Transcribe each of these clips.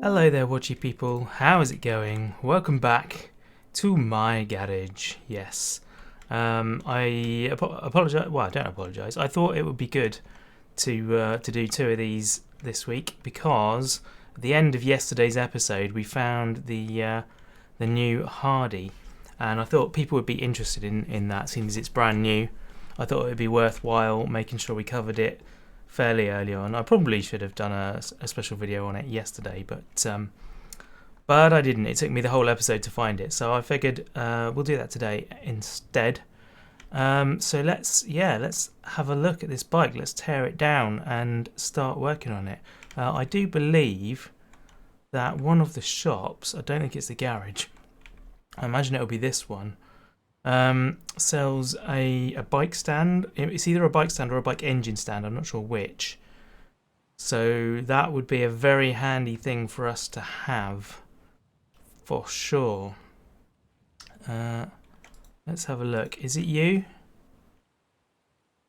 Hello there, watchy people. How is it going? Welcome back to my garage. Yes, I apologize. Well, I don't apologize. I thought it would be good to do two of these this week because at the end of yesterday's episode we found the new Hardy, and I thought people would be interested in that, seeing as it's brand new. I thought it would be worthwhile making sure we covered it fairly early on. I probably should have done a special video on it yesterday, but I didn't. It took me the whole episode to find it, so I figured we'll do that today instead. So let's have a look at this bike. Let's tear it down and start working on it. I do believe that one of the shops, I don't think it's the garage, I imagine it'll be this one, sells a bike stand. It's either a bike stand or a bike engine stand, I'm not sure which. So that would be a very handy thing for us to have, for sure. Let's have a look. Is it you?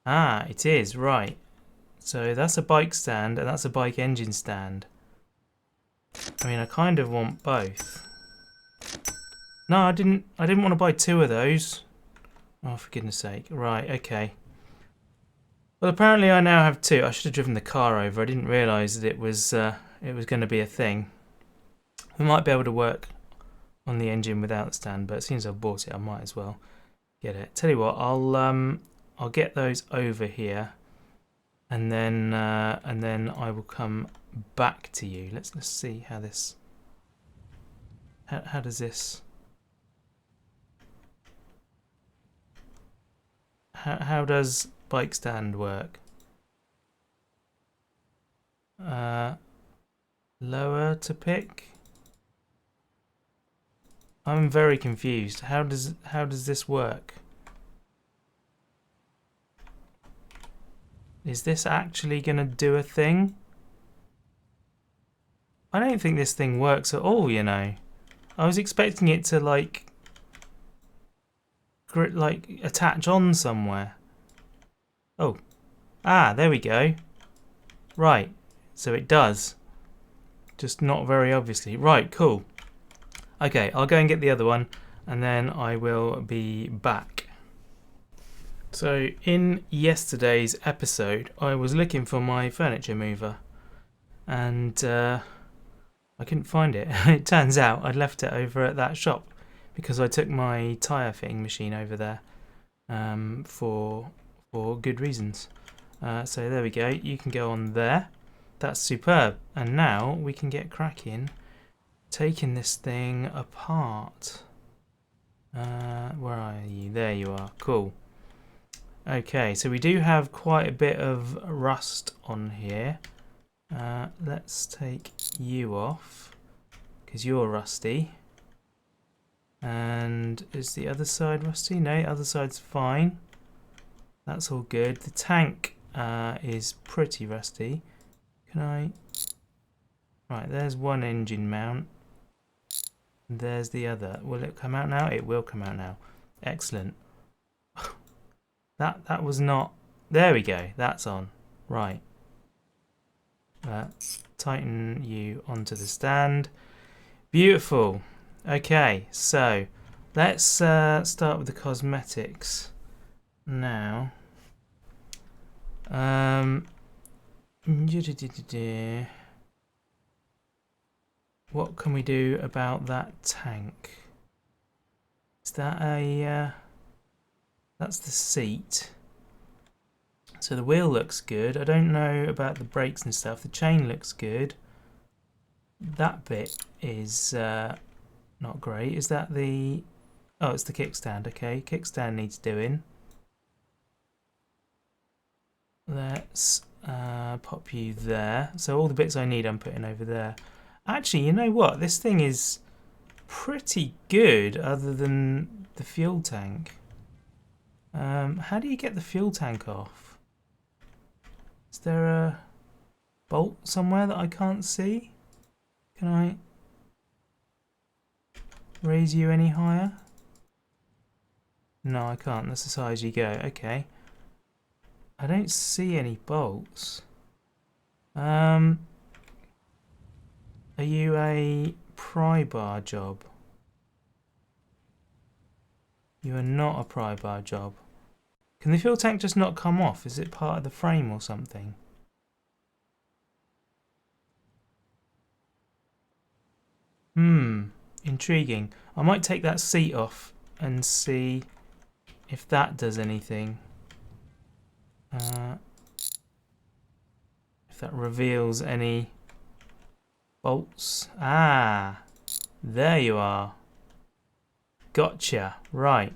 Ah, it is, right. So that's a bike stand and that's a bike engine stand. I mean, I kind of want both. No, I didn't want to buy two of those. Oh, for goodness sake. Right, okay. Well, apparently I now have two. I should have driven the car over. I didn't realise that it was going to be a thing. We might be able to work on the engine without the stand, but as soon as I've bought it, I might as well get it. Tell you what, I'll get those over here, and then I will come back to you. Let's see how this. How does this? How does bike stand work? Lower to pick? I'm very confused. How does this work? Is this actually gonna do a thing? I don't think this thing works at all, you know. I was expecting it to like attach on somewhere. Oh. Ah, there we go. Right. So it does. Just not very obviously. Right, cool. Okay, I'll go and get the other one and then I will be back. So in yesterday's episode I was looking for my furniture mover and I couldn't find it. It turns out I'd left it over at that shop because I took my tyre fitting machine over there for good reasons. So there we go, you can go on there. That's superb. And now we can get cracking taking this thing apart. Where are you? There you are. Cool. Okay, so we do have quite a bit of rust on here. Let's take you off because you're rusty. And is the other side rusty? No, the other side's fine. That's all good. The tank is pretty rusty. Can I? Right, there's one engine mount. There's the other. Will it come out now? It will come out now. Excellent. That was not. There we go. That's on. Right. Tighten you onto the stand. Beautiful. Okay, so let's start with the cosmetics now. What can we do about that tank? Is that a that's the seat. So the wheel looks good. I don't know about the brakes and stuff. The chain looks good. That bit is not great. Is that the... Oh, it's the kickstand. Okay, kickstand needs doing. Let's pop you there. So all the bits I need I'm putting over there. Actually, you know what? This thing is pretty good other than the fuel tank. How do you get the fuel tank off? Is there a bolt somewhere that I can't see? Can I raise you any higher? No, I can't. That's as high as you go. Okay. I don't see any bolts. Are you a pry bar job? You are not a pry bar job. Can the fuel tank just not come off? Is it part of the frame or something? Intriguing. I might take that seat off and see if that does anything. If that reveals any bolts. Ah, there you are. Gotcha. Right.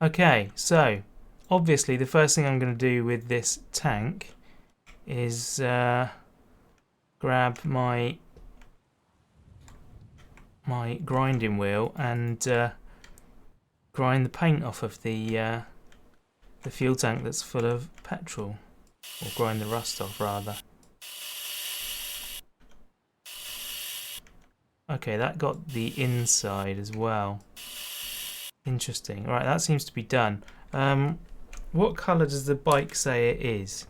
Okay, so obviously the first thing I'm going to do with this tank is grab my grinding wheel and grind the paint off of the fuel tank that's full of petrol, or grind the rust off rather. Okay, that got the inside as well. Interesting. Right, that seems to be done. What colour does the bike say it is?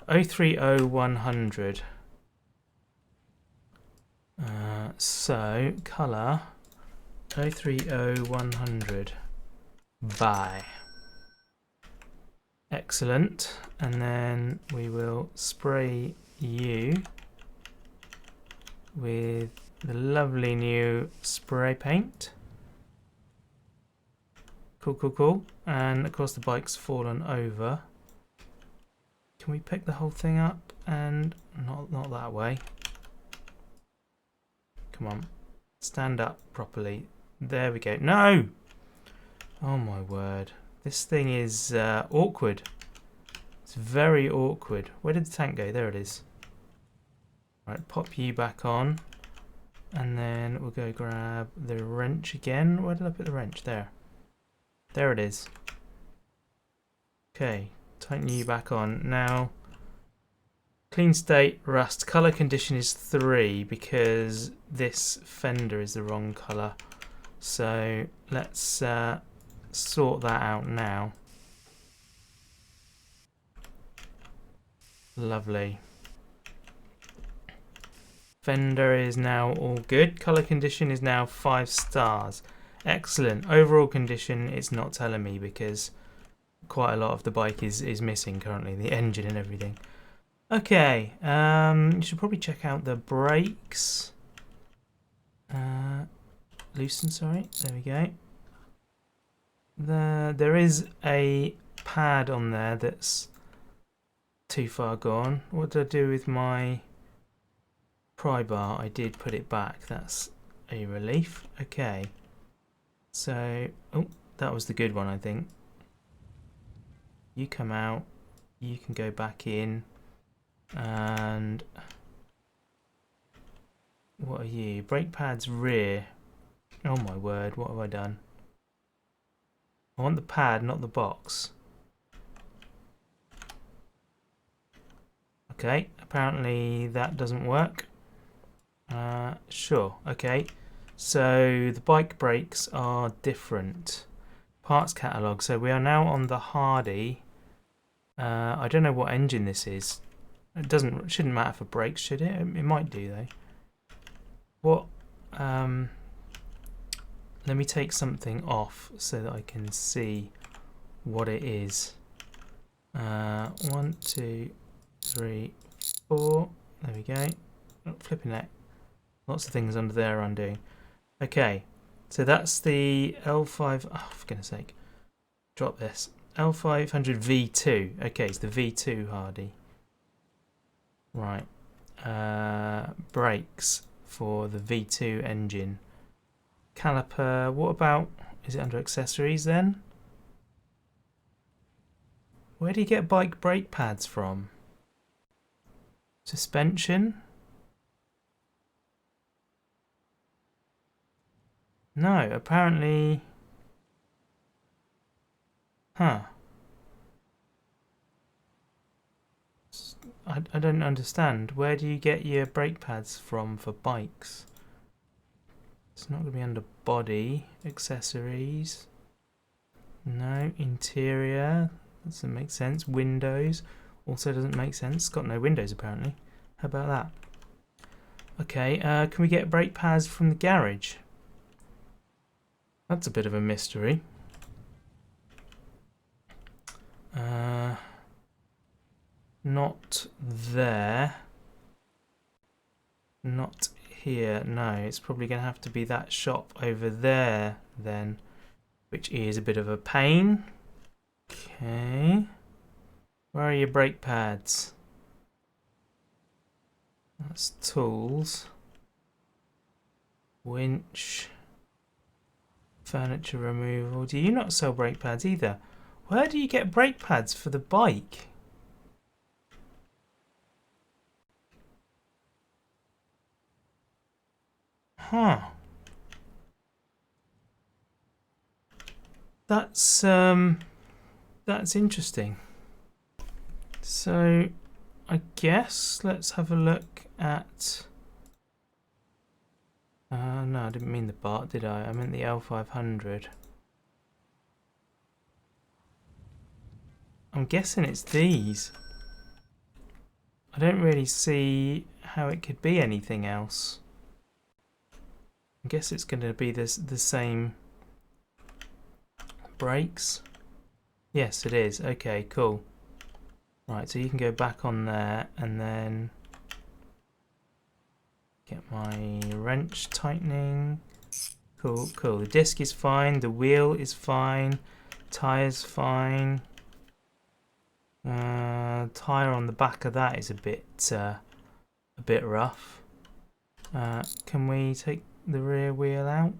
030100. So, colour 030100. Bye. Excellent. And then we will spray you with the lovely new spray paint. Cool, cool, cool. And of course the bike's fallen over. Can we pick the whole thing up? And not that way. Come on. Stand up properly. There we go. No! Oh my word. This thing is awkward. It's very awkward. Where did the tank go? There it is. Right, pop you back on. And then we'll go grab the wrench again. Where did I put the wrench? There. There it is. Okay, tighten you back on. Now, clean state, rust. Colour condition is 3 because this fender is the wrong colour. So let's sort that out now. Lovely. Fender is now all good. Colour condition is now 5 stars. Excellent. Overall condition, it's not telling me because quite a lot of the bike is missing currently, the engine and everything. Okay, you should probably check out the brakes. Loosen, sorry. There we go. There is a pad on there that's too far gone. What did I do with my pry bar? I did put it back. That's a relief. Okay. So, oh, that was the good one, I think. You come out, you can go back in, and what are you? Brake pads rear. Oh my word, what have I done? I want the pad, not the box. Okay, apparently that doesn't work. Sure, okay. So the bike brakes are different. Parts catalogue. So we are now on the Hardy. I don't know what engine this is. It shouldn't matter for brakes, should it? It might do though. What? Let me take something off so that I can see what it is. 1, 2, 3, 4. There we go. Oh, flipping that. Lots of things under there I'm doing. Okay, so that's the L5. Oh, for goodness sake. Drop this. L500 V2. Okay, it's the V2 Hardy. Right. Brakes for the V2 engine. Caliper. What about... Is it under accessories then? Where do you get bike brake pads from? Suspension? No, apparently... Huh. I don't understand. Where do you get your brake pads from for bikes? It's not going to be under body. Accessories. No. Interior. Doesn't make sense. Windows. Also doesn't make sense. It's got no windows apparently. How about that? Okay, can we get brake pads from the garage? That's a bit of a mystery. Not there. Not here. No, it's probably going to have to be that shop over there then, which is a bit of a pain. Okay. Where are your brake pads? That's tools. Winch. Furniture removal. Do you not sell brake pads either? Where do you get brake pads for the bike? Huh. That's interesting. So I guess let's have a look at no, I didn't mean the Bart, did I? I meant the L500. I'm guessing it's these. I don't really see how it could be anything else. I guess it's going to be the same brakes. Yes, it is. Okay, cool. Right, so you can go back on there and then get my wrench tightening. Cool, cool. The disc is fine. The wheel is fine. Tire's fine. Tire on the back of that is a bit rough. Can we take the rear wheel out?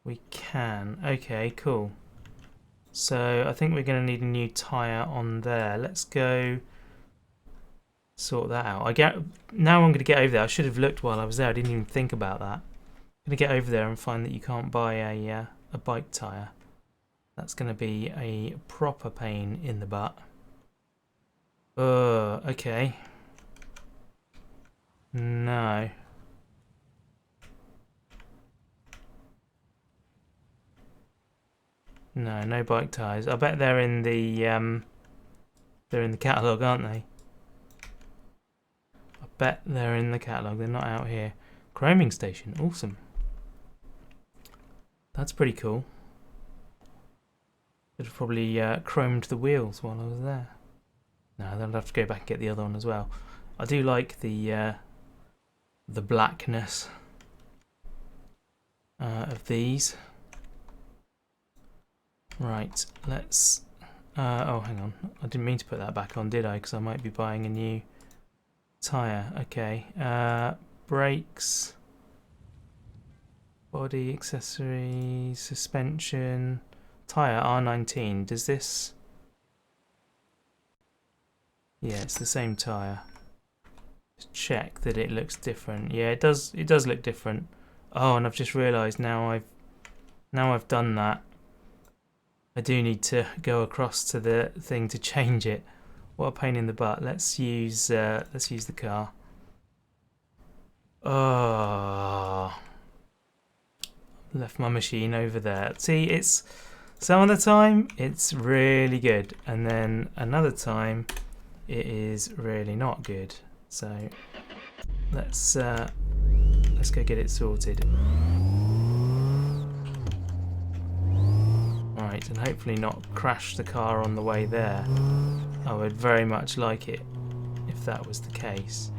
We can. Okay, cool. So I think we're going to need a new tyre on there. Let's go sort that out. Now I'm going to get over there. I should have looked while I was there. I didn't even think about that. I'm going to get over there and find that you can't buy a bike tyre. That's going to be a proper pain in the butt. Okay. No. No bike tyres. I bet they're in the catalogue, aren't they? I bet they're in the catalogue. They're not out here. Chroming station. Awesome. That's pretty cool. Should have probably chromed the wheels while I was there. No, then I'll have to go back and get the other one as well. I do like the blackness of these. Right, let's... oh, hang on. I didn't mean to put that back on, did I? Because I might be buying a new tyre. Okay. Brakes. Body, accessories, suspension. Tyre, R19. Does this... Yeah, it's the same tyre. Just check that it looks different. Yeah, it does look different. Oh, and I've just realised now I've done that. I do need to go across to the thing to change it. What a pain in the butt. Let's use the car. Oh, left my machine over there. See, it's some of the time it's really good, and then another time it is really not good. So let's go get it sorted. Right, and hopefully not crash the car on the way there. I would very much like it if that was the case.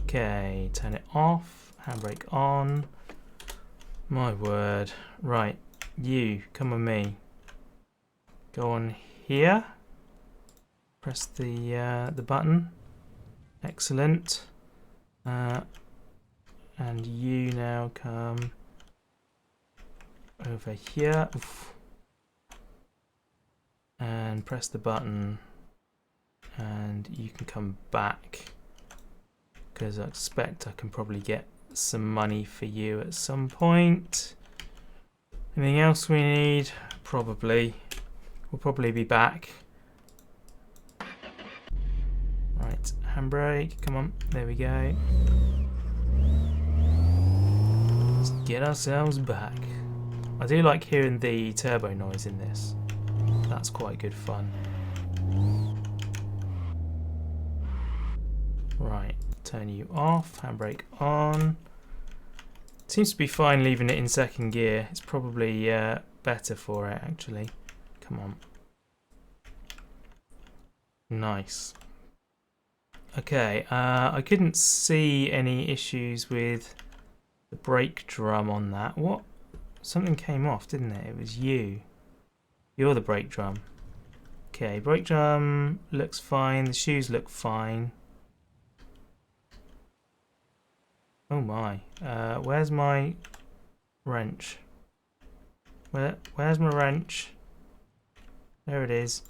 Okay, turn it off, handbrake on. My word. Right, you, come with me. Go on here. Press the button. Excellent. And you now come over here. Oof. And press the button. And you can come back. Because I expect I can probably get some money for you at some point. Anything else we need? Probably. We'll probably be back. Right, handbrake, come on, there we go. Let's get ourselves back. I do like hearing the turbo noise in this. That's quite good fun. Right, turn you off, handbrake on. Seems to be fine leaving it in second gear. It's probably better for it actually. Come on. Nice. Okay, I couldn't see any issues with the brake drum on that. What? Something came off, didn't it? It was you. You're the brake drum. Okay, brake drum looks fine. The shoes look fine. Oh my. Where's my wrench? Where's my wrench? There it is.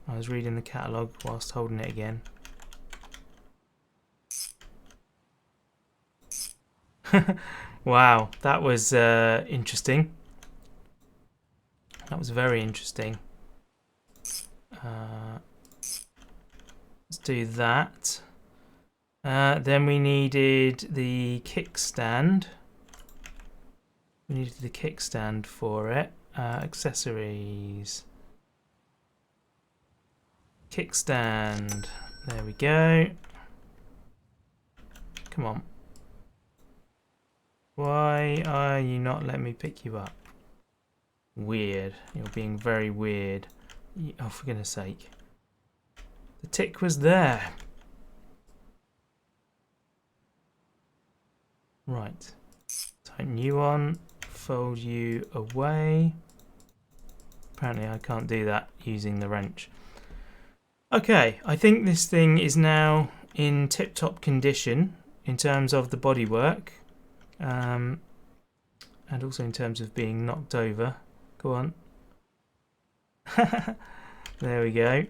I was reading the catalogue whilst holding it again. Wow, that was interesting. That was very interesting. Let's do that. Then we needed the kickstand. We needed the kickstand for it. Accessories. Kickstand. There we go. Come on. Why are you not letting me pick you up? Weird. You're being very weird. Oh, for goodness sake. The tick was there. Right. Tighten you on. Fold you away. Apparently I can't do that using the wrench. Okay, I think this thing is now in tip-top condition in terms of the bodywork. And also in terms of being knocked over. Go on. There we go.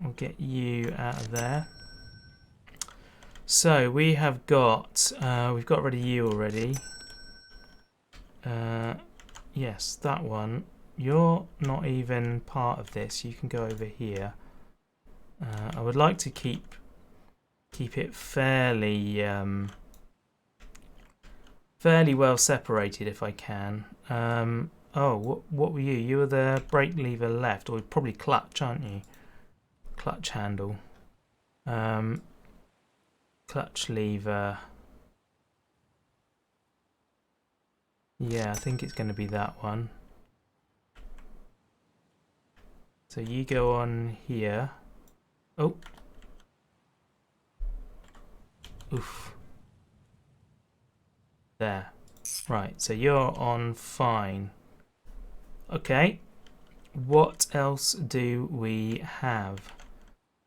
We'll get you out of there. So we have got, we've got rid of you already. Yes, that one. You're not even part of this. You can go over here. I would like to keep it fairly well separated if I can. Oh, what were you? You were the brake lever left, or probably clutch, aren't you? Clutch handle. Clutch lever. Yeah, I think it's going to be that one. So you go on here. Oh. Oof. There. Right, so you're on fine. Okay. What else do we have?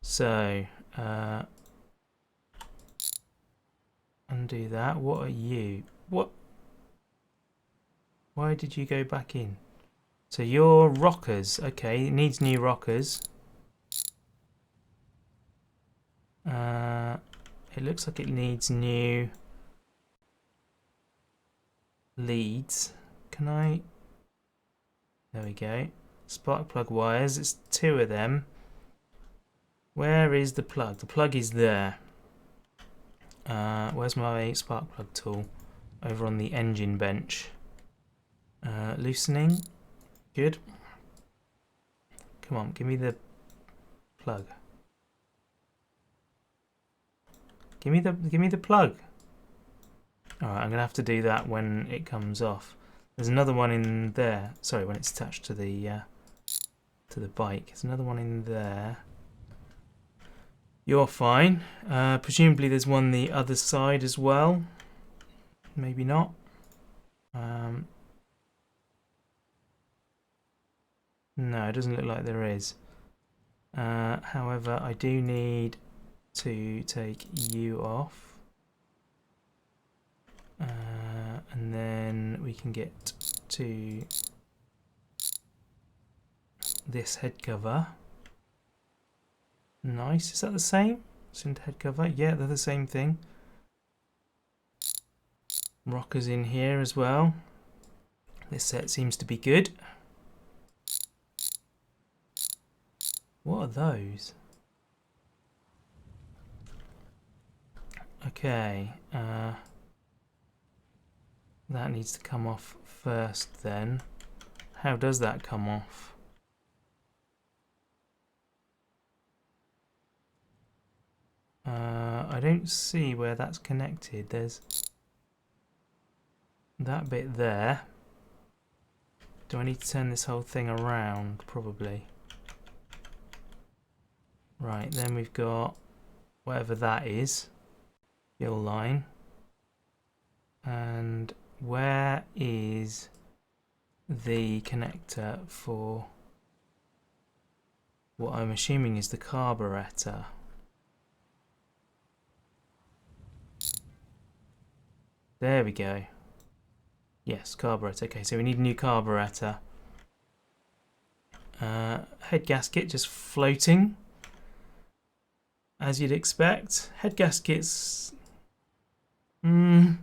So, undo that. What are you? What? Why did you go back in? So you're rockers. Okay, it needs new rockers. It looks like it needs new leads. Can I? There we go. Spark plug wires. It's 2 of them. Where is the plug? The plug is there. Where's my spark plug tool? Over on the engine bench. Loosening. Good. Come on, give me the plug. Give me the plug. Alright, I'm gonna have to do that when it comes off. There's another one in there. Sorry, when it's attached to the bike. There's another one in there. You're fine. Presumably there's one the other side as well. Maybe not. No, it doesn't look like there is. However, I do need to take you off. And then we can get to this head cover. Nice. Is that the same? Center head cover? Yeah, they're the same thing. Rockers in here as well. This set seems to be good. What are those? Okay. That needs to come off first then. How does that come off? I I don't see where that's connected. There's that bit there. Do I need to turn this whole thing around? Probably. Right, then we've got whatever that is. Fuel line. And where is the connector for what I'm assuming is the carburetor? There we go. Yes, carburetor. Okay, so we need a new carburetor. Head gasket just floating, as you'd expect. Head gaskets. I'm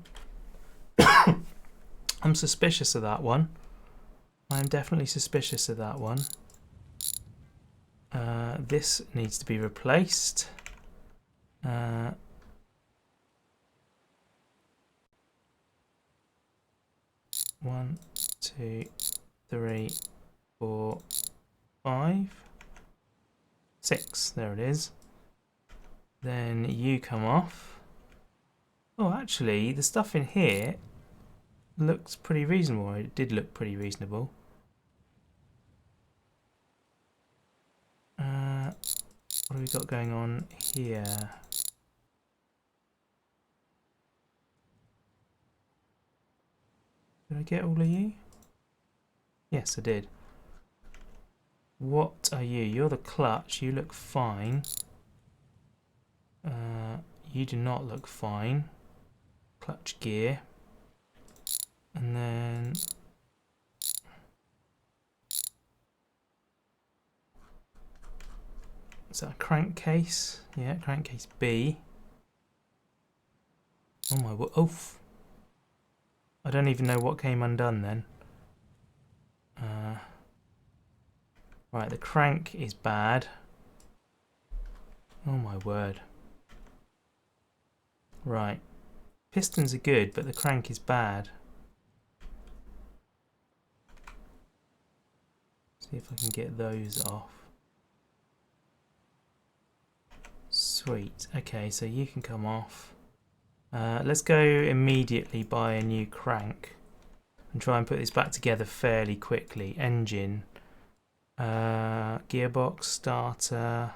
suspicious of that one. I'm definitely suspicious of that one. This needs to be replaced. 1, 2, 3, 4, 5, 6. There it is. Then you come off. Oh, actually, the stuff in here looks pretty reasonable. It did look pretty reasonable. What have we got going on here? Did I get all of you? Yes, I did. What are you? You're the clutch. You look fine. You do not look fine. Clutch gear. And then... is that a crankcase? Yeah, crankcase B. Oh my word. Oof. I don't even know what came undone then. Right, the crank is bad. Oh my word. Right. Pistons are good, but the crank is bad. See if I can get those off. Sweet. Okay, so you can come off. Let's go immediately buy a new crank and try and put this back together fairly quickly. Engine. Gearbox, starter.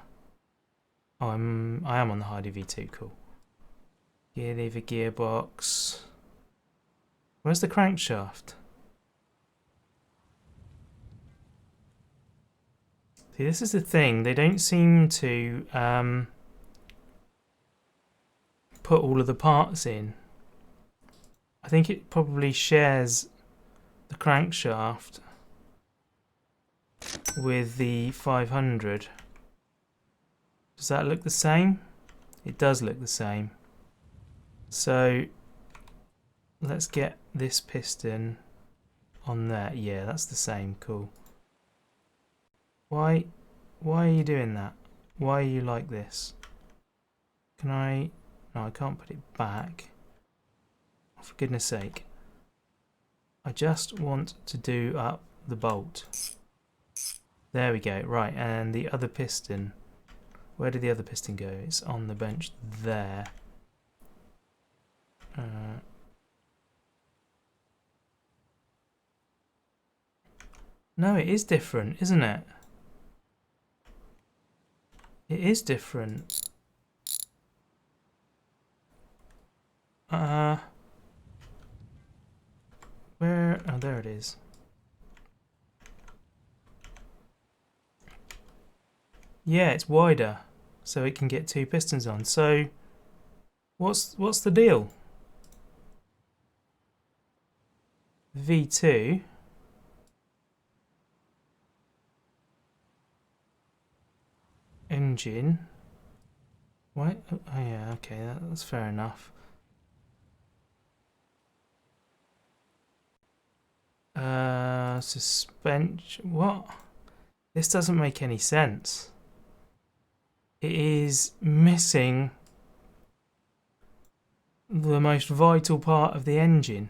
Oh, I am on the Hardy V2, cool. Gear lever, gearbox. Where's the crankshaft? See, this is the thing. They don't seem to put all of the parts in. I think it probably shares the crankshaft with the 500. Does that look the same? It does look the same. So let's get this piston on there. Yeah, that's the same. Cool. Why are you doing that? Why are you like this? Can I... no, I can't put it back. Oh, for goodness sake. I just want to do up the bolt. There we go. Right, and the other piston. Where did the other piston go? It's on the bench there. No, it is different, isn't it? It is different. Where? Oh, there it is. Yeah, it's wider, so it can get two pistons on. So, what's the deal? V2. Engine. Why? Oh yeah, okay, that's fair enough. Suspension. What? This doesn't make any sense. It is missing the most vital part of the engine.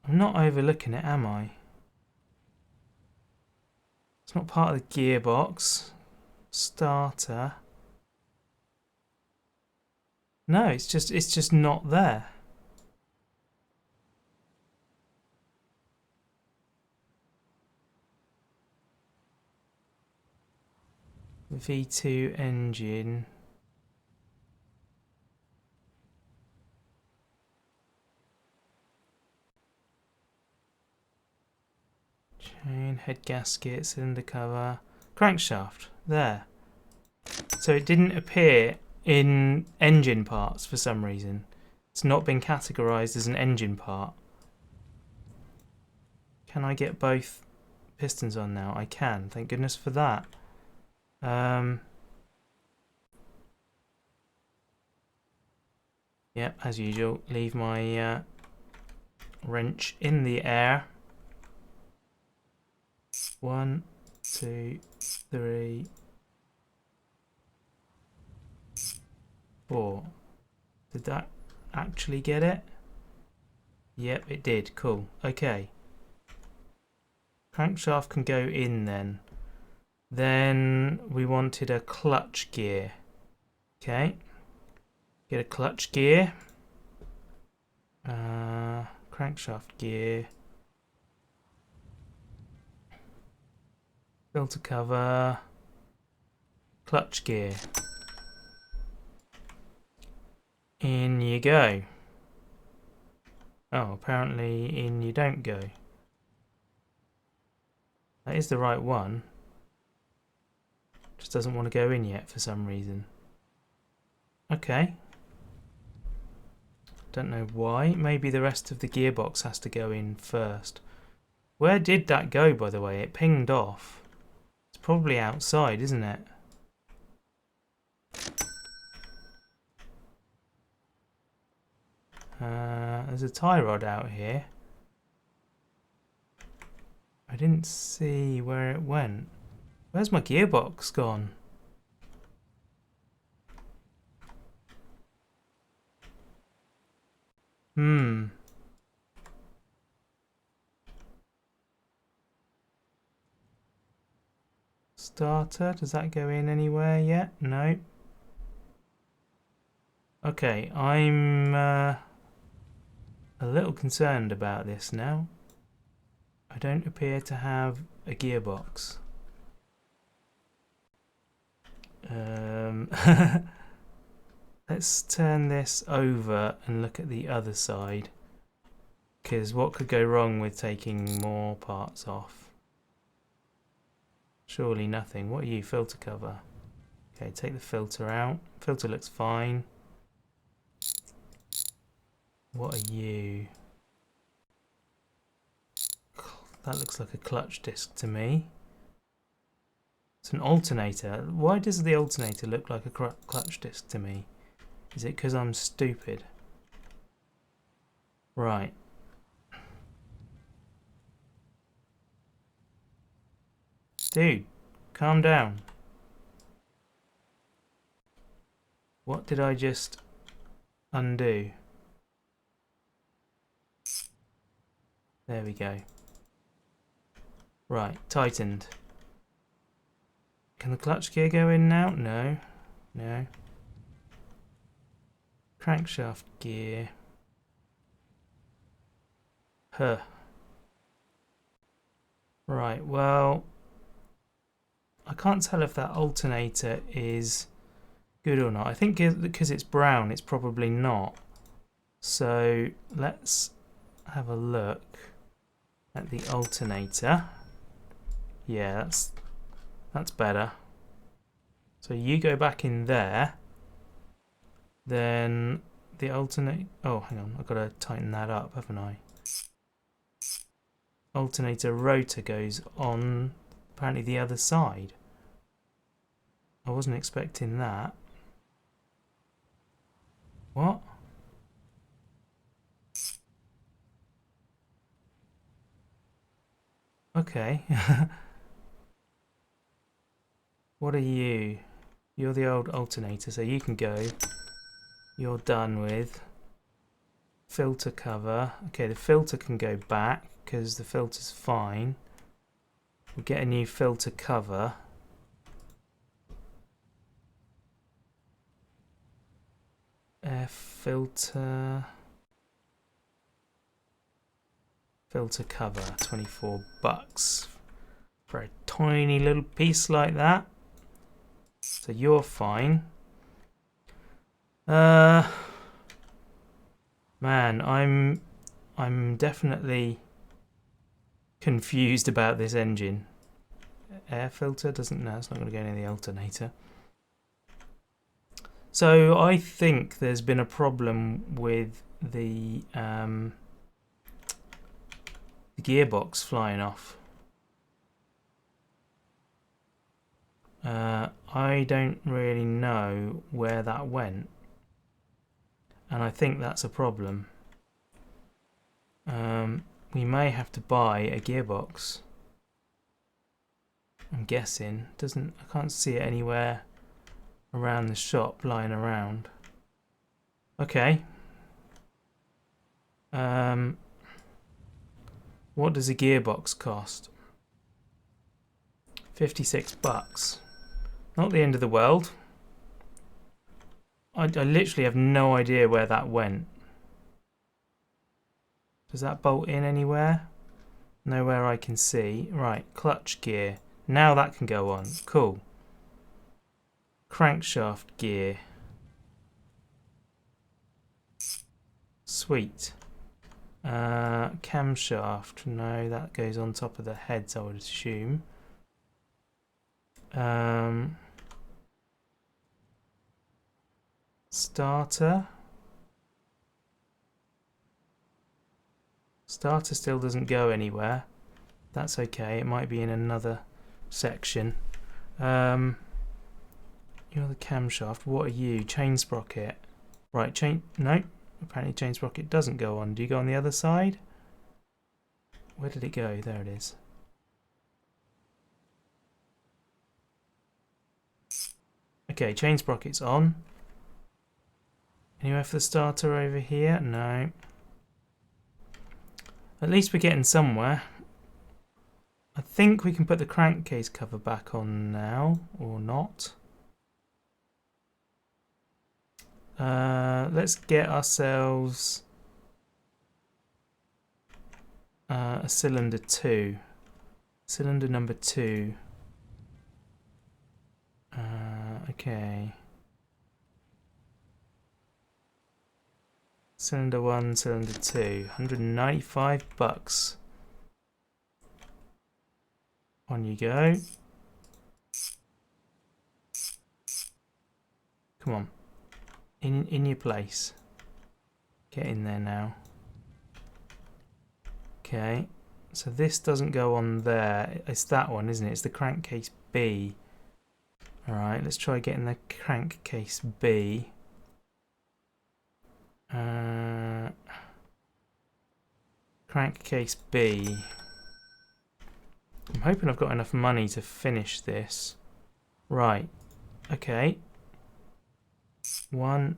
I'm not overlooking it, am I? It's not part of the gearbox. starter. No, it's just not there. V2 engine. Chain, head gasket, cylinder cover, crankshaft. There. So it didn't appear in engine parts for some reason. It's not been categorized as an engine part. Can I get both pistons on now? I can. Thank goodness for that. Yep, as usual, leave my wrench in the air. 1, 2, 3, 4. Did that actually get it? Yep, it did. Cool. Okay. Crankshaft can go in then. Then we wanted a clutch gear. Okay. Get a clutch gear. Crankshaft gear. Filter cover. Clutch gear. In you go. Oh, apparently in you don't go. That is the right one. Just doesn't want to go in yet for some reason. Okay. Don't know why. Maybe the rest of the gearbox has to go in first. Where did that go, by the way? It pinged off. It's probably outside, isn't it? There's a tie rod out here. I didn't see where it went. Where's my gearbox gone? Starter, does that go in anywhere yet? No. Okay, I'm a little concerned about this now. I don't appear to have a gearbox. Let's turn this over and look at the other side, because what could go wrong with taking more parts off? Surely nothing. What are you? Filter cover. Okay, take the filter out. Filter looks fine. What are you? That looks like a clutch disc to me. It's an alternator. Why does the alternator look like a clutch disc to me? Is it because I'm stupid? Right. Dude, calm down. What did I just undo? There we go. Right, tightened. Can the clutch gear go in now? No. No. Crankshaft gear. Huh. Right, well, I can't tell if that alternator is good or not. I think because it's brown, it's probably not. So let's have a look at the alternator. Yeah, that's better. So you go back in there. Then the alternate. Oh, hang on, I've got to tighten that up, haven't I? Alternator rotor goes on apparently the other side. I wasn't expecting that. What? Okay. What are you? You're the old alternator, so you can go. You're done with. Filter cover. Okay, the filter can go back because the filter's fine. We'll get a new filter cover. Air filter. Filter cover, $24 for a tiny little piece like that. So you're fine. Man, I'm definitely confused about this engine. Air filter doesn't, no, it's not going to go in the alternator. So I think there's been a problem with the gearbox flying off. I don't really know where that went, and I think that's a problem. We may have to buy a gearbox. I'm guessing. I can't see it anywhere around the shop lying around. Okay. What does a gearbox cost? $56. Not the end of the world. I literally have no idea where that went. Does that bolt in anywhere? Nowhere I can see. Right, clutch gear. Now that can go on. Cool. Crankshaft gear. Sweet. Camshaft. No, that goes on top of the heads, I would assume. Starter. Starter still doesn't go anywhere. That's okay, it might be in another section. You're the camshaft. What are you? Chain sprocket. Right, no, apparently chain sprocket doesn't go on. Do you go on the other side? Where did it go? There it is. Okay, chain sprocket's on. Anywhere for the starter over here? No. At least we're getting somewhere. I think we can put the crankcase cover back on now, or not. Let's get ourselves a cylinder 2. Cylinder number 2. Okay. Cylinder 1, cylinder 2. $195. On you go. Come on. In your place. Get in there now. Okay. So this doesn't go on there. It's that one, isn't it? It's the crankcase B. Alright, let's try getting the crankcase B. Crankcase B. I'm hoping I've got enough money to finish this. Right. Okay. 1,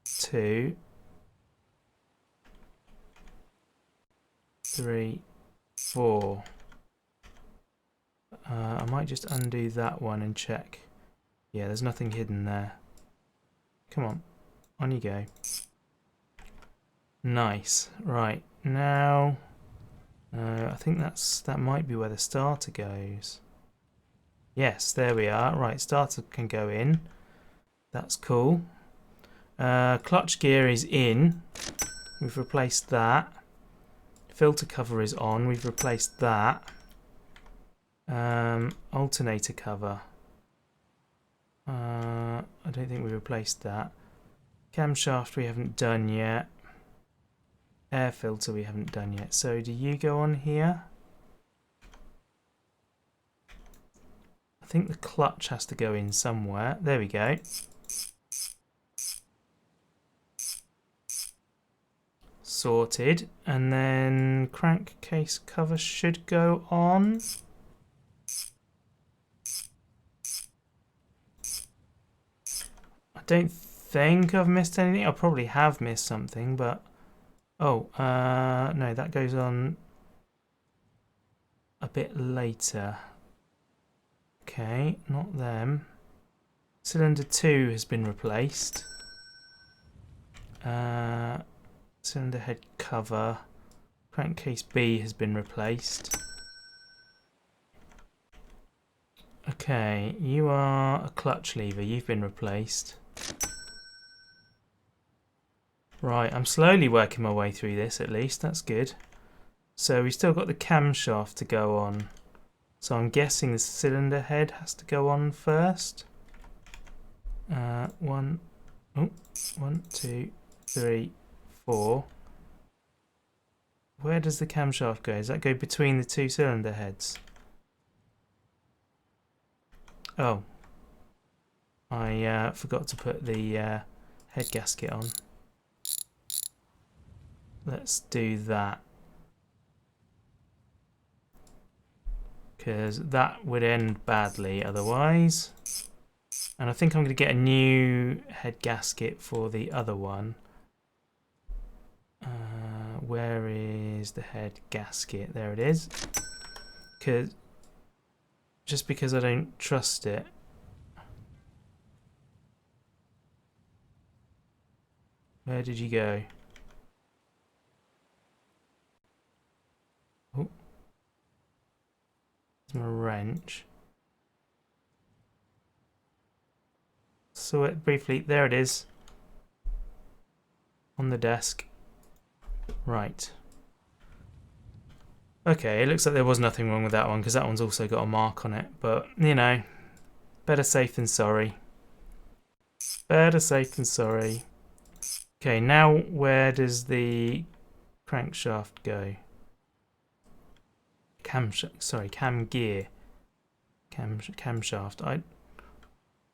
2, 3, 4. I might just undo that one and check. Yeah, there's nothing hidden there. Come on you go. Nice. Right, now I think that might be where the starter goes. Yes, there we are. Right, starter can go in. That's cool. Clutch gear is in. We've replaced that. Filter cover is on. We've replaced that. Alternator cover. I don't think we replaced that. Camshaft we haven't done yet. Air filter we haven't done yet. So do you go on here? I think the clutch has to go in somewhere. There we go. Sorted. And then crankcase cover should go on. I don't think I've missed anything. I probably have missed something, but oh, no, that goes on a bit later. Okay, not them. Cylinder 2 has been replaced. Cylinder head cover. Crankcase B has been replaced. Okay, you are a clutch lever. You've been replaced. Right, I'm slowly working my way through this at least. That's good. So we've still got the camshaft to go on. So I'm guessing the cylinder head has to go on first. One, 2, 3, 4. Where does the camshaft go? Does that go between the two cylinder heads? Oh. I forgot to put the head gasket on. Let's do that. Because that would end badly otherwise. And I think I'm going to get a new head gasket for the other one. Where is the head gasket? There it is. Just because I don't trust it. Where did you go? Oh. There's my wrench. Saw it briefly. There it is. On the desk. Right. Okay, it looks like there was nothing wrong with that one because that one's also got a mark on it. But, you know, better safe than sorry. Better safe than sorry. Okay, now where does the crankshaft go? Cam gear. Camshaft.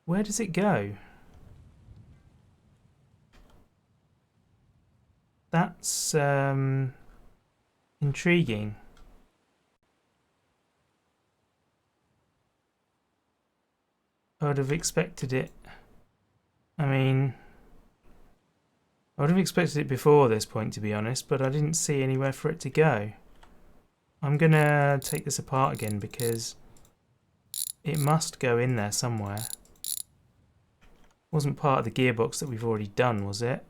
Where does it go? That's intriguing. I would have expected it. I mean, I would have expected it before this point, to be honest, but I didn't see anywhere for it to go. I'm gonna take this apart again because it must go in there somewhere. Wasn't part of the gearbox that we've already done, was it?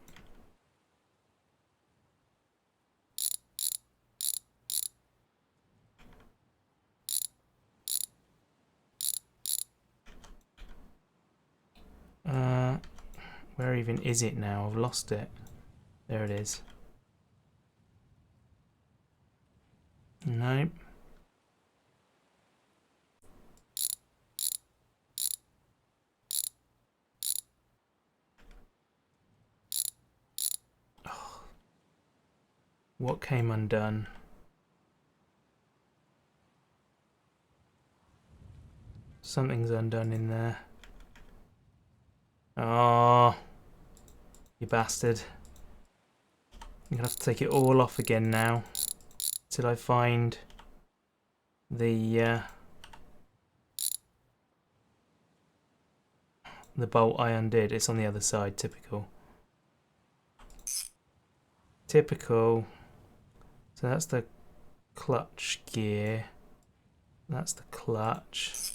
Where even is it now? I've lost it. There it is. Nope. Oh. What came undone? Something's undone in there. Oh, you bastard. I'm gonna have to take it all off again now till I find the bolt I undid. It's on the other side, typical. Typical. So that's the clutch gear. That's the clutch.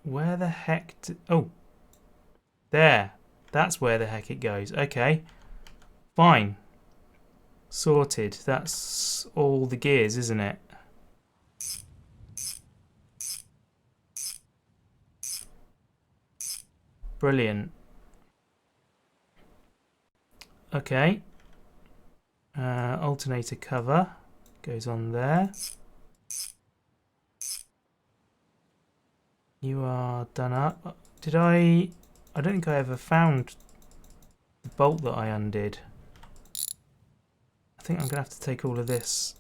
Where the heck oh, there. That's where the heck it goes. Okay. Fine. Sorted. That's all the gears, isn't it? Brilliant. Okay. Alternator cover goes on there. You are done up. Did I don't think I ever found the bolt that I undid. I think I'm going to have to take all of this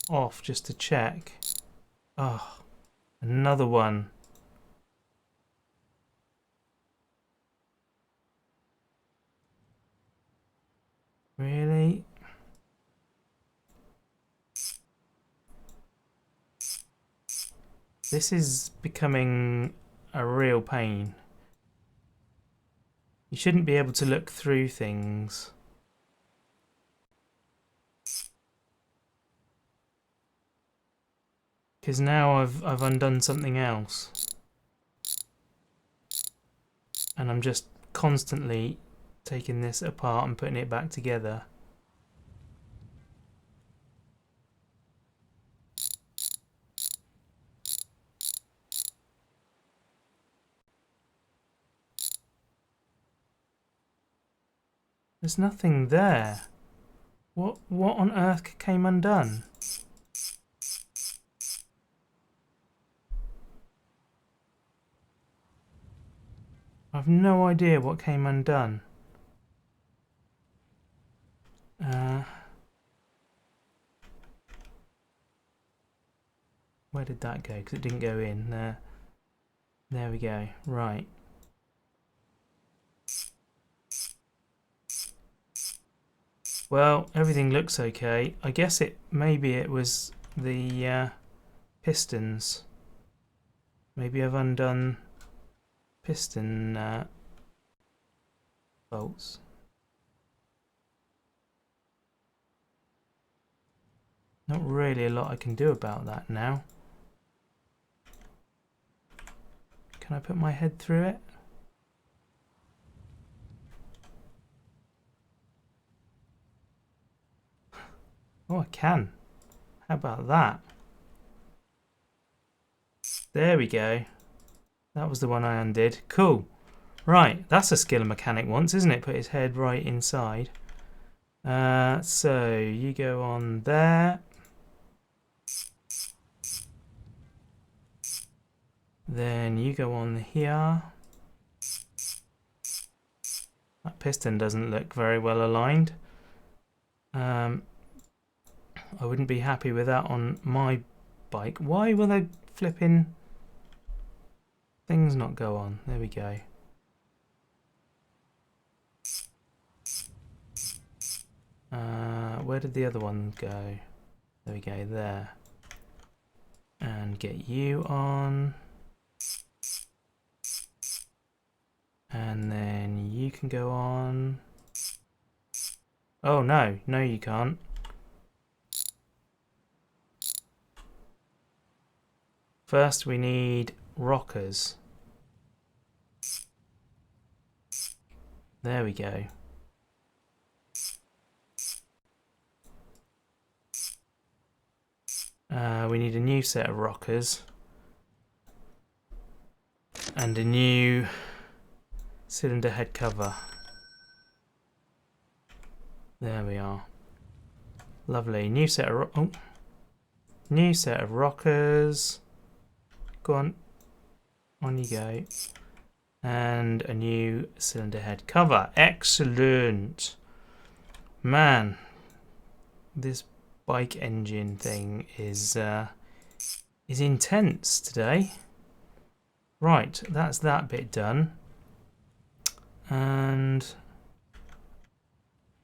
off just to check. Oh, another one. Really? This is becoming a real pain. You shouldn't be able to look through things. Because now I've undone something else. And I'm just constantly taking this apart and putting it back together. There's nothing there. What on earth came undone? I've no idea what came undone. Where did that go? Because it didn't go in there. There we go. Right. Well, everything looks okay. I guess maybe it was the pistons. Maybe I've undone piston bolts. Not really a lot I can do about that now. Can I put my head through it? Oh, I can. How about that? There we go. That was the one I undid. Cool. Right, that's a skill a mechanic wants, isn't it? Put his head right inside. So you go on there. Then you go on here. That piston doesn't look very well aligned. I wouldn't be happy with that on my bike. Why will the flipping things not go on? There we go. Where did the other one go? There we go, there. And get you on. And then you can go on. Oh no, no you can't. First we need rockers. There we go. We need a new set of rockers. And a new cylinder head cover. There we are. Lovely. New set of new set of rockers. Go on. On you go. And a new cylinder head cover. Excellent. Man, this bike engine thing is intense today. Right, that's that bit done. And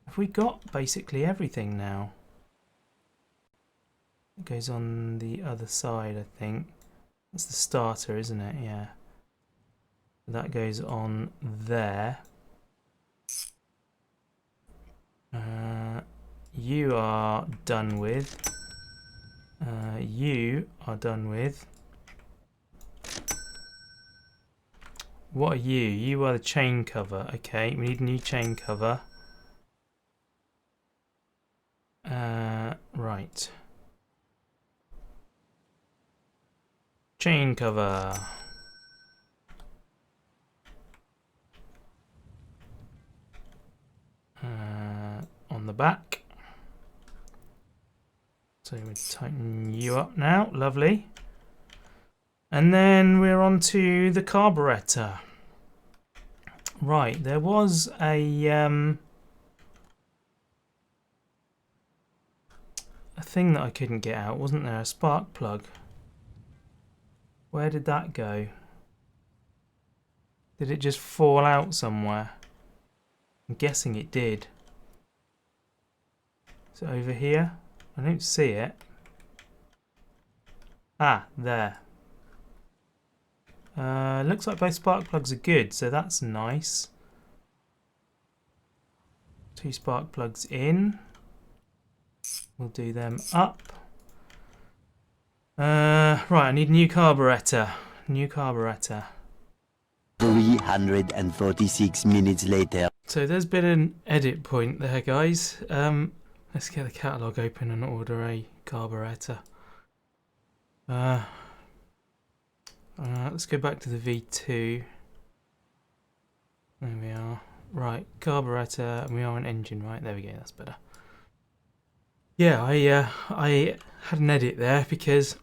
have we got basically everything now? It goes on the other side, I think. That's the starter, isn't it? Yeah. That goes on there. You are done with. You are done with. What are you? You are the chain cover. Okay, we need a new chain cover. Right. Chain cover. On the back. So we tighten you up now. Lovely. And then we're on to the carburetor. Right, there was a thing that I couldn't get out, wasn't there? A spark plug. Where did that go? Did it just fall out somewhere? I'm guessing it did. Is it over here? I don't see it. Ah, there. Looks like both spark plugs are good, so that's nice. 2 spark plugs in. We'll do them up. Right, I need a new carburetor. New carburetor. We 346 minutes later. So there's been an edit point there, guys. Let's get the catalogue open and order a carburetor. Let's go back to the V2. There we are. Right, carburetor, and we are an engine, right? There we go, that's better. Yeah, I had an edit there because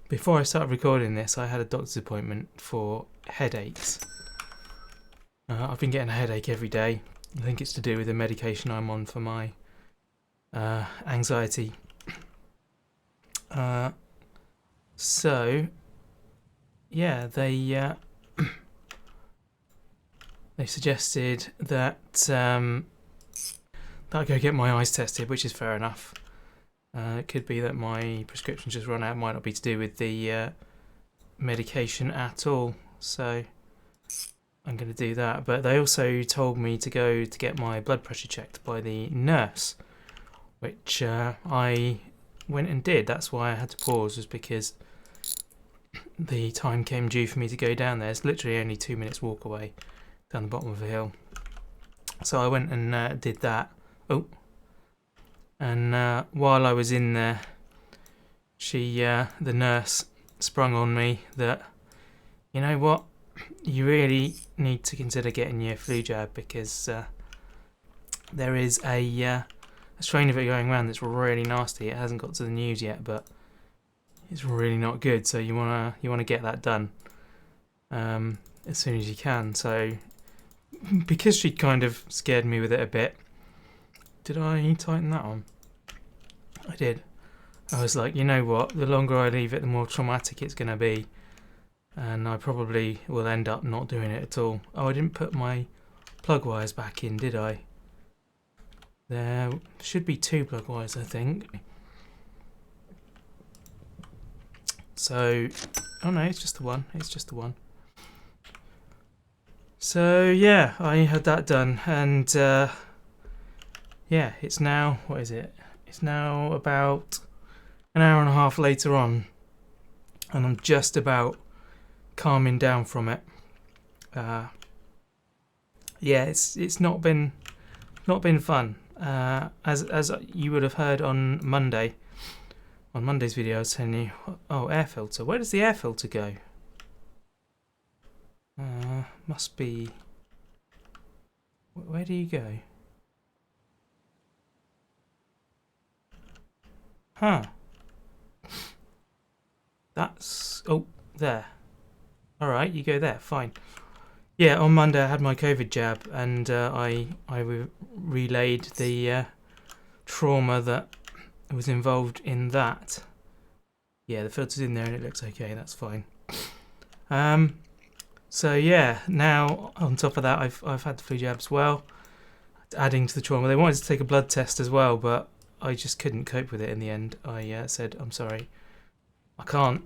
before I started recording this, I had a doctor's appointment for headaches. I've been getting a headache every day. I think it's to do with the medication I'm on for my anxiety. So, yeah, they suggested that I go get my eyes tested, which is fair enough. It could be that my prescription's just run out. It might not be to do with the medication at all. So I'm going to do that. But they also told me to go to get my blood pressure checked by the nurse, which I went and did. That's why I had to pause, was because the time came due for me to go down there. It's literally only 2 minutes walk away down the bottom of a hill. So I went and did that. Oh. And while I was in there, the nurse sprung on me that, you know what, you really need to consider getting your flu jab, because there is a strain of it going around that's really nasty. It hasn't got to the news yet, but it's really not good. So you wanna get that done as soon as you can. So because she kind of scared me with it a bit. Did I tighten that on? I did. I was like, you know what, the longer I leave it, the more traumatic it's going to be. And I probably will end up not doing it at all. Oh, I didn't put my plug wires back in, did I? There should be 2 plug wires, I think. So, oh no, it's just the one. It's just the one. So, yeah, I had that done. And, yeah, it's now, what is it? It's now about an hour and a half later on, and I'm just about calming down from it. Yeah, it's not been fun. As you would have heard on Monday's video, I was telling you, oh, air filter. Where does the air filter go? Must be. Where do you go? Huh. That's... Oh, there. Alright, you go there. Fine. Yeah, on Monday I had my COVID jab, and I relayed the trauma that was involved in that. Yeah, the filter's in there and it looks okay. That's fine. So yeah, now on top of that, I've had the flu jab as well, adding to the trauma. They wanted to take a blood test as well, but I just couldn't cope with it in the end. I said, I'm sorry, I can't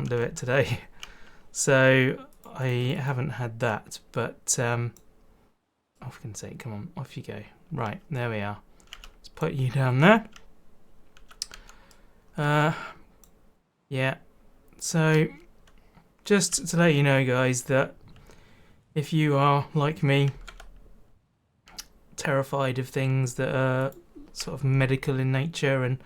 do it today. So I haven't had that, but oh, for goodness sake, come on, off you go. Right, there we are. Let's put you down there. Yeah, so just to let you know, guys, that if you are like me, terrified of things that are sort of medical in nature and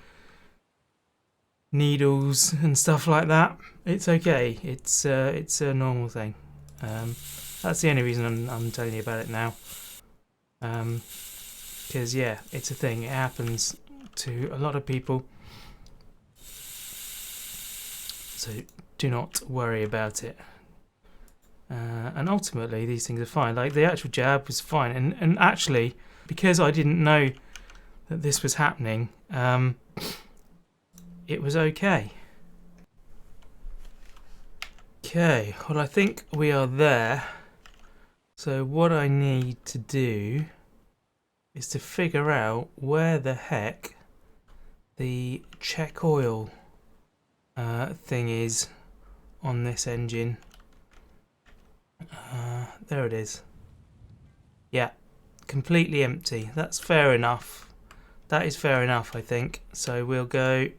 needles and stuff like that, it's okay. It's a normal thing. That's the only reason I'm telling you about it now. Because yeah, it's a thing. It happens to a lot of people. So do not worry about it. And ultimately, these things are fine. Like the actual jab was fine, and actually, because I didn't know that this was happening, it was okay. Okay, well, I think we are there. So what I need to do is to figure out where the heck the check oil thing is on this engine. There it is. Yeah, completely empty. That's fair enough. That is fair enough, I think. So we'll go... I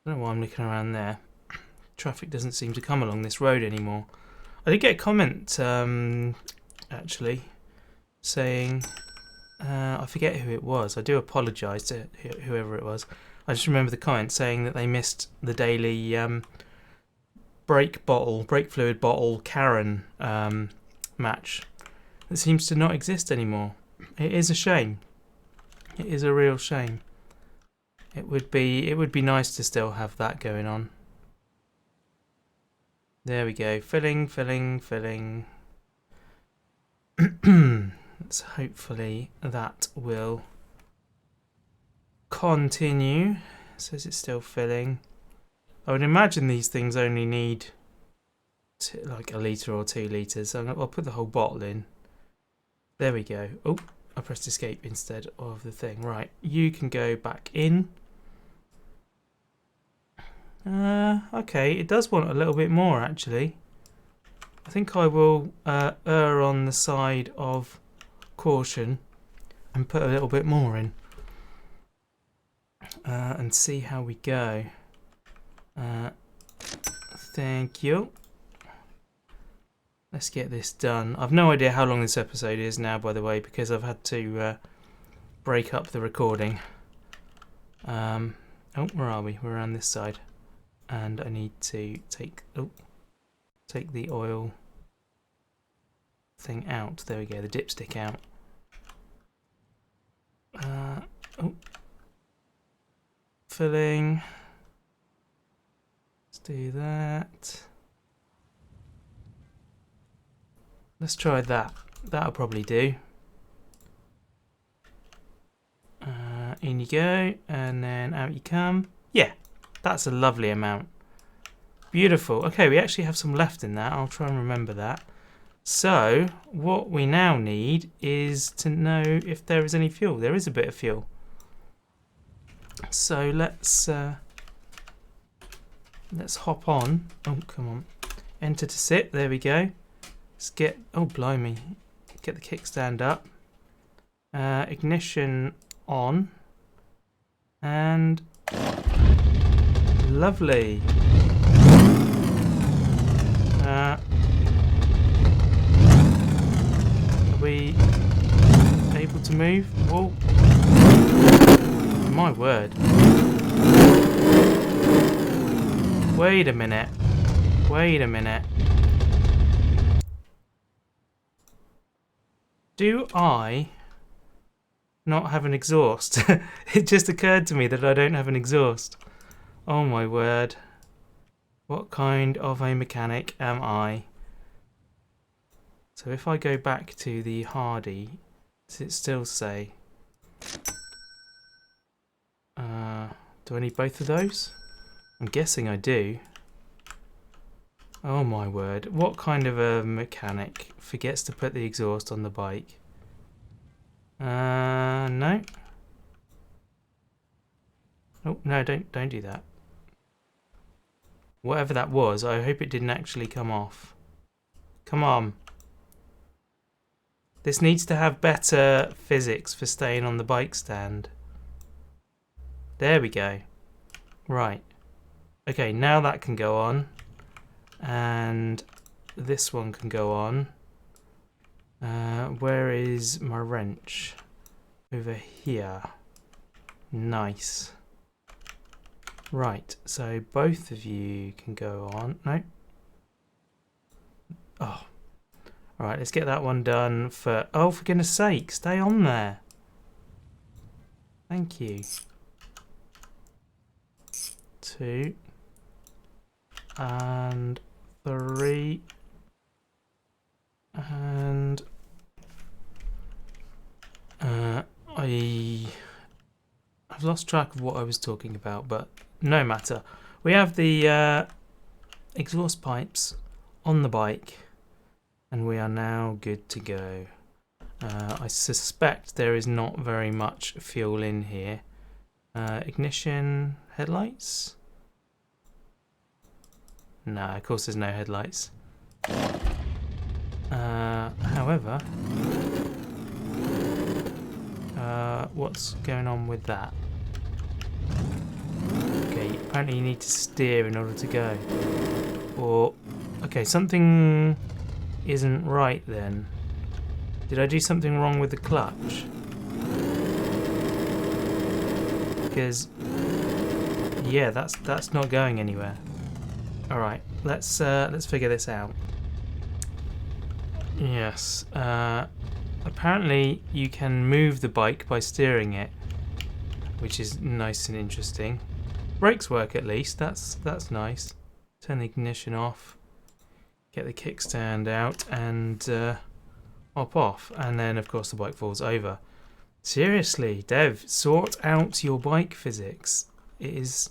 don't know why I'm looking around there. Traffic doesn't seem to come along this road anymore. I did get a comment actually saying, I forget who it was. I do apologise to whoever it was. I just remember the comment saying that they missed the daily brake fluid bottle Karen match. It seems to not exist anymore. It is a shame. It is a real shame. It would be nice to still have that going on. There we go. Filling. So hopefully that will continue. It says it's still filling. I would imagine these things only need like a litre or 2 litres. So I'll put the whole bottle in. There we go. Oh, I pressed escape instead of the thing. Right, you can go back in. Okay, it does want a little bit more actually. I think I will err on the side of caution and put a little bit more in and see how we go. Thank you. Let's get this done. I've no idea how long this episode is now, by the way, because I've had to break up the recording. Oh, where are we? We're around this side. And I need to take the oil thing out. There we go, the dipstick out. Filling. Let's do that. Let's try that. That'll probably do. In you go, and then out you come. Yeah, that's a lovely amount. Beautiful. Okay, we actually have some left in that. I'll try and remember that. So, what we now need is to know if there is any fuel. There is a bit of fuel. So let's hop on. Oh, come on. Enter to sit. There we go. Let's get, oh blimey, get the kickstand up. Ignition on. And lovely. Are we able to move? Whoa. My word. Wait a minute. Wait a minute. Do I not have an exhaust? It just occurred to me that I don't have an exhaust. Oh my word. What kind of a mechanic am I? So if I go back to the Hardy, does it still say? Do I need both of those? I'm guessing I do. Oh my word. What kind of a mechanic forgets to put the exhaust on the bike? No. Oh, no, don't do that. Whatever that was, I hope it didn't actually come off. Come on. This needs to have better physics for staying on the bike stand. There we go. Right. Okay, now that can go on. And this one can go on. Where is my wrench? Over here. Nice. Right, so both of you can go on. No. Oh. Alright, let's get that one done for... Oh, for goodness sake, stay on there. Thank you. 2. And 3. And... I've lost track of what I was talking about, but no matter. We have the exhaust pipes on the bike, and we are now good to go. I suspect there is not very much fuel in here. Ignition, headlights? No, of course there's no headlights. However, what's going on with that? Okay, apparently you need to steer in order to go. Or Okay, something isn't right then. Did I do something wrong with the clutch? Because yeah, that's not going anywhere. All right, let's figure this out. Yes. Apparently you can move the bike by steering it, which is nice and interesting. Brakes work at least. That's nice. Turn the ignition off. Get the kickstand out and hop off, and then of course the bike falls over. Seriously, Dev, sort out your bike physics. It is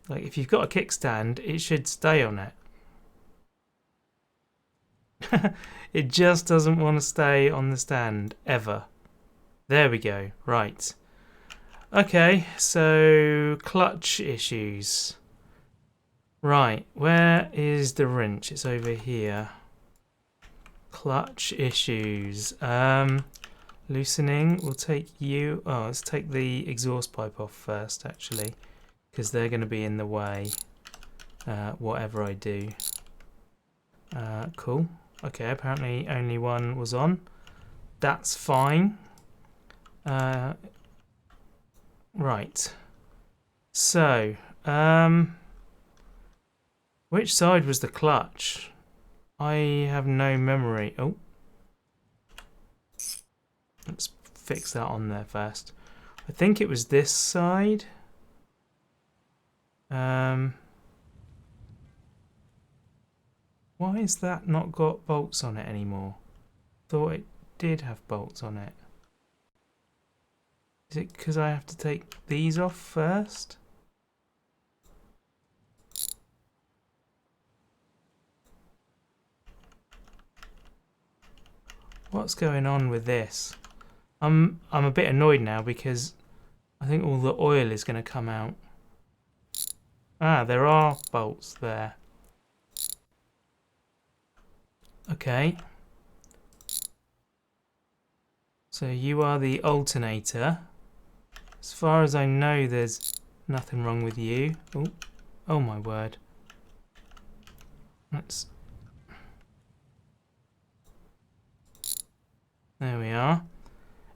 like if you've got a kickstand, it should stay on it. It just doesn't want to stay on the stand ever. There we go. Right. Okay, so clutch issues. Right, where is the wrench? It's over here. Clutch issues. Loosening. We'll take you. Oh, let's take the exhaust pipe off first, actually, because they're going to be in the way. Whatever I do. Cool. Okay, apparently only one was on. That's fine. Right. So, which side was the clutch? I have no memory. Oh. Let's fix that on there first. I think it was this side. Why is that not got bolts on it anymore? Thought it did have bolts on it. Is it because I have to take these off first? What's going on with this? I'm a bit annoyed now because I think all the oil is going to come out. Ah, there are bolts there. Okay. So you are the alternator. As far as I know, there's nothing wrong with you. Oh, oh my word. Let's... There we are.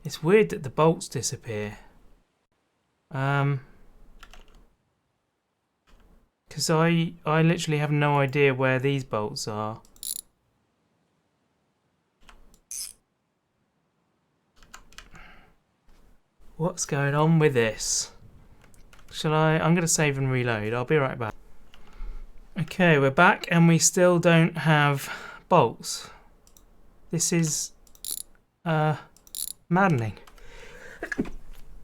It's weird that the bolts disappear. Because I literally have no idea where these bolts are. What's going on with this? Shall I? I'm going to save and reload. I'll be right back. Okay, we're back and we still don't have bolts. This is maddening.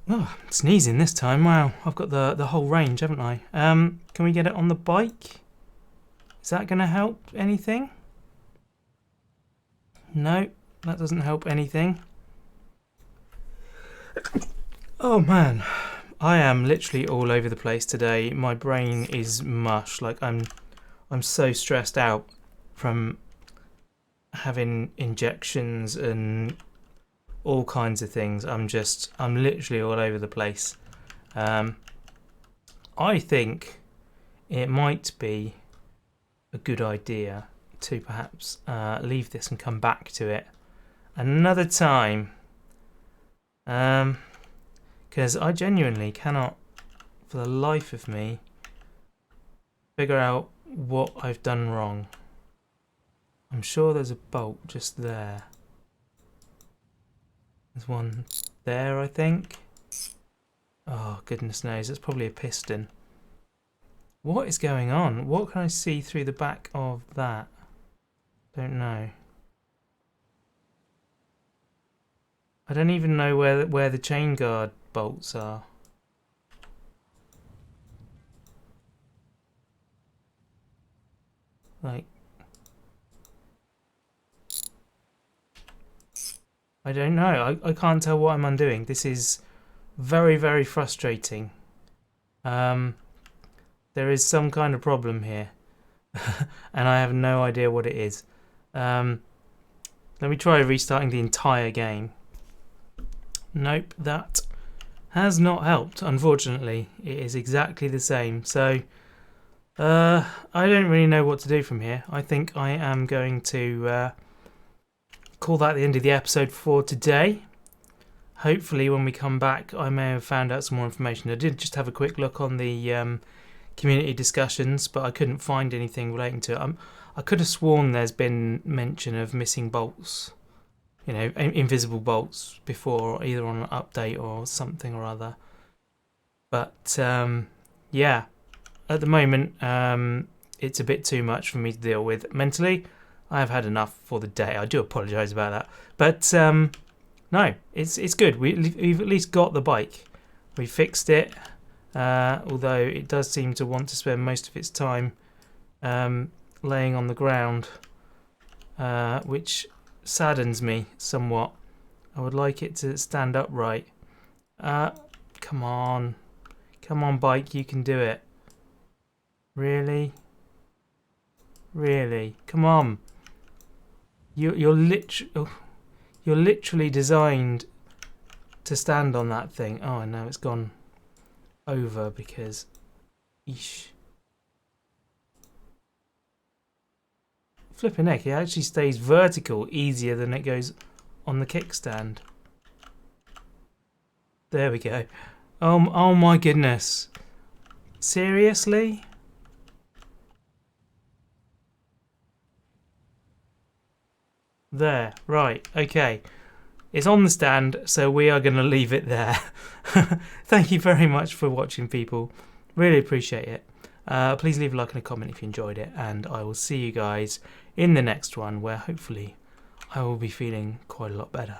Oh, I'm sneezing this time. Wow, I've got the whole range, haven't I? Can we get it on the bike? Is that going to help anything? No, that doesn't help anything. Oh man, I am literally all over the place today. My brain is mush. Like I'm so stressed out from having injections and all kinds of things. I'm literally all over the place. I think it might be a good idea to perhaps leave this and come back to it another time. Because I genuinely cannot, for the life of me, figure out what I've done wrong. I'm sure there's a bolt just there. There's one there, I think. Oh, goodness knows, it's probably a piston. What is going on? What can I see through the back of that? Don't know. I don't even know where the chain guard bolts are. Like, I don't know. I can't tell what I'm undoing. This is very, very frustrating. There is some kind of problem here. And I have no idea what it is. Let me try restarting the entire game. Nope, that has not helped, unfortunately. It is exactly the same. So, I don't really know what to do from here. I think I am going to call that the end of the episode for today. Hopefully when we come back I may have found out some more information. I did just have a quick look on the community discussions, but I couldn't find anything relating to it. I could have sworn there's been mention of missing bolts, you know, invisible bolts before, either on an update or something or other. But yeah, at the moment it's a bit too much for me to deal with mentally. I have had enough for the day. I do apologise about that, but no, it's good. We've at least got the bike. We fixed it, although it does seem to want to spend most of its time laying on the ground, which saddens me somewhat. I would like it to stand upright. Come on, bike, you can do it. Really, come on. You're literally designed to stand on that thing. Oh, and now it's gone over because, eesh. Flipping heck, it actually stays vertical easier than it goes on the kickstand. There we go. Oh my goodness. Seriously? There, right, okay. It's on the stand, so we are going to leave it there. Thank you very much for watching, people. Really appreciate it. Please leave a like and a comment if you enjoyed it, and I will see you guys in the next one, where hopefully I will be feeling quite a lot better.